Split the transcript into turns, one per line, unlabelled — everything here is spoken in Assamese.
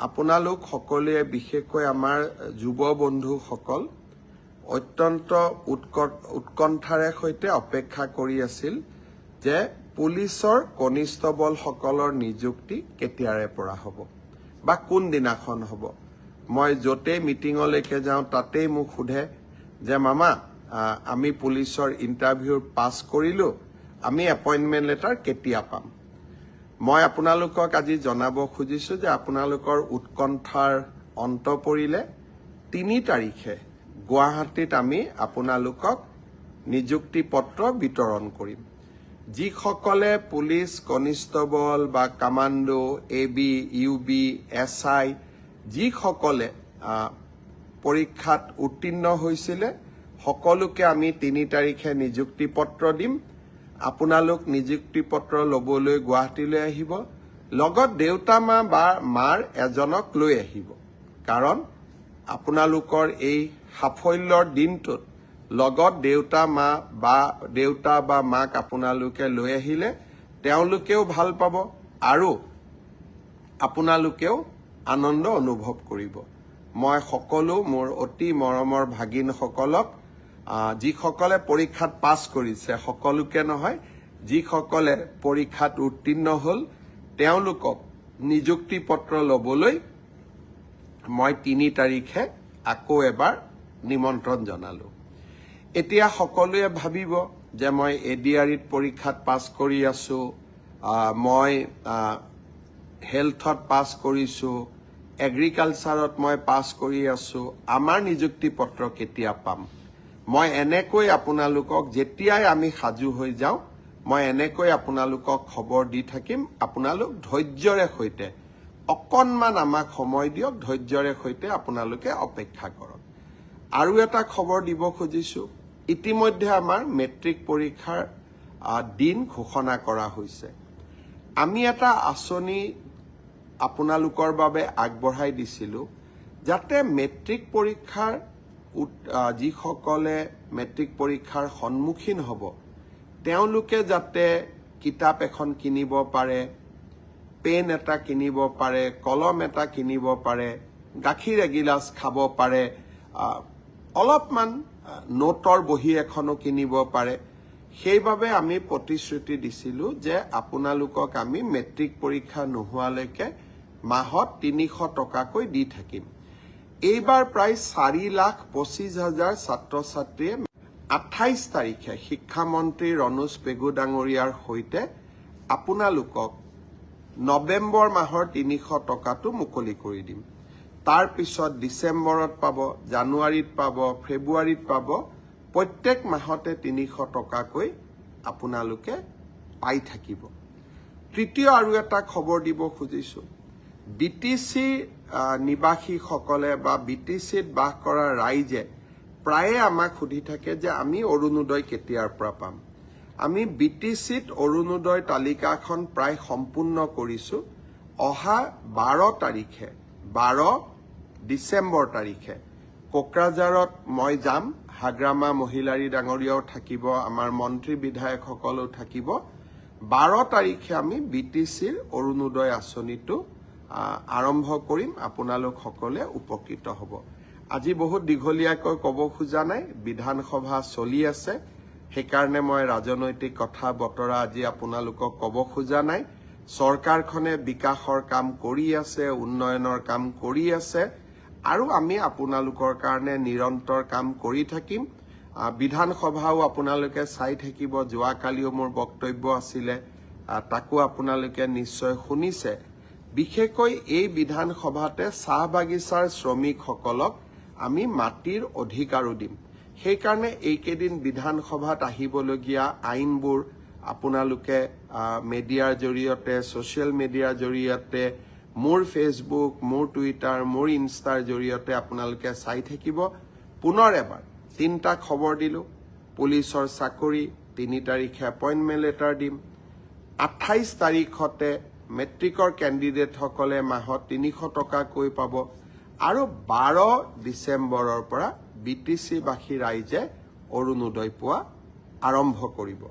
আপোনালোক সকলোৱে বিশেষকৈ আমাৰ যুৱ বন্ধুসকল অত্যন্ত উৎকণ্ঠাৰে সৈতে অপেক্ষা কৰি আছিল যে পুলিচৰ কনিষ্টবলসকলৰ নিযুক্তি কেতিয়াৰে পৰা হ'ব বা কোন দিনাখন হ'ব। মই য'তেই মিটিঙলৈকে যাওঁ তাতেই মোক সোধে যে মামা আমি পুলিচৰ ইণ্টাৰভিউ পাছ কৰিলোঁ, আমি এপইণ্টমেণ্ট লেটাৰ কেতিয়া পাম। মই আপোনালোকক আজি জনাব খুজিছোঁ যে আপোনালোকৰ উৎকণ্ঠাৰ অন্ত পৰিলে ৩ তাৰিখে গুৱাহাটীত আমি আপোনালোকক নিযুক্তি পত্ৰ বিতৰণ কৰিম। যিসকলে পুলিচ কনিষ্টবল বা কামাণ্ডো, AB, UB, SI যিসকলে পৰীক্ষাত উত্তীৰ্ণ হৈছিলে সকলোকে আমি ৩ তাৰিখে নিযুক্তি পত্ৰ দিম। আপোনালোক নিযুক্তি পত্ৰ ল'বলৈ গুৱাহাটীলৈ আহিব, লগত দেউতা মা বা মাৰ এজনক লৈ আহিব। কাৰণ আপোনালোকৰ এই সাফল্যৰ দিনটোত লগত দেউতা বা মাক আপোনালোকে লৈ আহিলে তেওঁলোকেও ভাল পাব আৰু আপোনালোকেও আনন্দ অনুভৱ কৰিব। মই সকলো মোৰ অতি মৰমৰ ভাগিনসকলক যিসকলে পৰীক্ষাত পাছ কৰিছে, সকলোকে নহয়, যিসকলে পৰীক্ষাত উত্তীৰ্ণ হ'ল তেওঁলোকক নিযুক্তি পত্ৰ ল'বলৈ মই ৩ তাৰিখে আকৌ এবাৰ নিমন্ত্ৰণ জনালোঁ। এতিয়া সকলোৱে ভাবিব যে মই ADREত পৰীক্ষাত পাছ কৰি আছোঁ, মই হেল্থত পাছ কৰিছোঁ, এগ্ৰিকালচাৰত মই পাছ কৰি আছোঁ, আমাৰ নিযুক্তি পত্ৰ কেতিয়া পাম। মই এনেকৈ আপোনালোকক যেতিয়াই আমি সাজু হৈ যাওঁ মই এনেকৈ আপোনালোকক খবৰ দি থাকিম। আপোনালোক ধৈৰ্যৰে সৈতে অকণমান আমাক সময় দিয়ক, ধৈৰ্যৰে সৈতে আপোনালোকে অপেক্ষা কৰক। আৰু এটা খবৰ দিব খুজিছোঁ, ইতিমধ্যে আমাৰ মেট্ৰিক পৰীক্ষাৰ দিন ঘোষণা কৰা হৈছে। আমি এটা আঁচনি আপোনালোকৰ বাবে আগবঢ়াই দিছিলোঁ যাতে মেট্ৰিক পৰীক্ষাৰ যিসকলে মেট্ৰিক পৰীক্ষাৰ সন্মুখীন হ'ব তেওঁলোকে যাতে কিতাপ এখন কিনিব পাৰে, পেন এটা কিনিব পাৰে, কলম এটা কিনিব পাৰে, গাখীৰ এগিলাচ খাব পাৰে, অলপমান নোটৰ বহী এখনো কিনিব পাৰে। সেইবাবে আমি প্ৰতিশ্ৰুতি দিছিলোঁ যে আপোনালোকক আমি মেট্ৰিক পৰীক্ষা নোহোৱালৈকে মাহত ৩০০ টকাকৈ দি থাকিম। এইবাৰ প্ৰায় 4,25,000 ছাত্ৰ ছাত্ৰীয়ে 28 তাৰিখে শিক্ষামন্ত্ৰী ৰণোজ পেগু ডাঙৰীয়াৰ সৈতে আপোনালোকক নৱেম্বৰ মাহৰ ৩০০ টকাটো মুকলি কৰি দিম। তাৰ পিছত ডিচেম্বৰত পাব, জানুৱাৰীত পাব, ফেব্ৰুৱাৰীত পাব, প্ৰত্যেক মাহতে ৩০০ টকাকৈ আপোনালোকে পাই থাকিব। তৃতীয় আৰু এটা খবৰ দিব খুজিছোঁ, BTC নিবাসীসকলে বা BTCত বাস কৰা ৰাইজে প্ৰায়ে আমাক সুধি থাকে যে আমি অৰুণোদয় কেতিয়াৰ পৰা পাম। আমি BTCত অৰুণোদয় তালিকাখন প্ৰায় সম্পূৰ্ণ কৰিছোঁ। অহা 12 ডিচেম্বৰ তাৰিখে কোকৰাঝাৰত মই যাম, হাগ্ৰামা মহিলাৰী ডাঙৰীয়াও থাকিব, আমাৰ মন্ত্ৰী বিধায়কসকলেও থাকিব। 12 তাৰিখে আমি BTCৰ অৰুণোদয় আঁচনিটো আৰম্ভ কৰিম, আপোনালোক সকলোৱে উপকৃত হ'ব। আজি বহুত দীঘলীয়াকৈ ক'ব খোজা নাই, বিধানসভা চলি আছে, সেইকাৰণে মই ৰাজনৈতিক কথা বতৰা আজি আপোনালোকক ক'ব খোজা নাই। চৰকাৰখনে বিকাশৰ কাম কৰি আছে, উন্নয়নৰ কাম কৰি আছে আৰু আমি আপোনালোকৰ কাৰণে নিৰন্তৰ কাম কৰি থাকিম। বিধানসভাও আপোনালোকে চাই থাকিব, যোৱাকালিও মোৰ বক্তব্য আছিলে, তাকো আপোনালোকে নিশ্চয় শুনিছে। বিশেষকৈ এই বিধানসভাতে চাহ বাগিচাৰ শ্ৰমিকসকলক আমি মাটিৰ অধিকাৰো দিম। সেইকাৰণে এইকেইদিন বিধানসভাত আহিবলগীয়া আইনবোৰ আপোনালোকে মিডিয়াৰ জৰিয়তে, ছ'চিয়েল মিডিয়াৰ জৰিয়তে, মোৰ ফেচবুক, মোৰ টুইটাৰ, মোৰ ইনষ্টাৰ জৰিয়তে আপোনালোকে চাই থাকিব। পুনৰ এবাৰ 3টা খবৰ দিলোঁ। পুলিচৰ চাকৰি 3 তাৰিখে এপইণ্টমেণ্ট লেটাৰ দিম। 28 তাৰিখতে মেট্ৰিকৰ কেণ্ডিডেটসকলে মাহত ৩০০ টকাকৈ পাব আৰু 12 ডিচেম্বৰৰ পৰা BTC বাসী ৰাইজে অৰুণোদয় পোৱা আৰম্ভ কৰিব।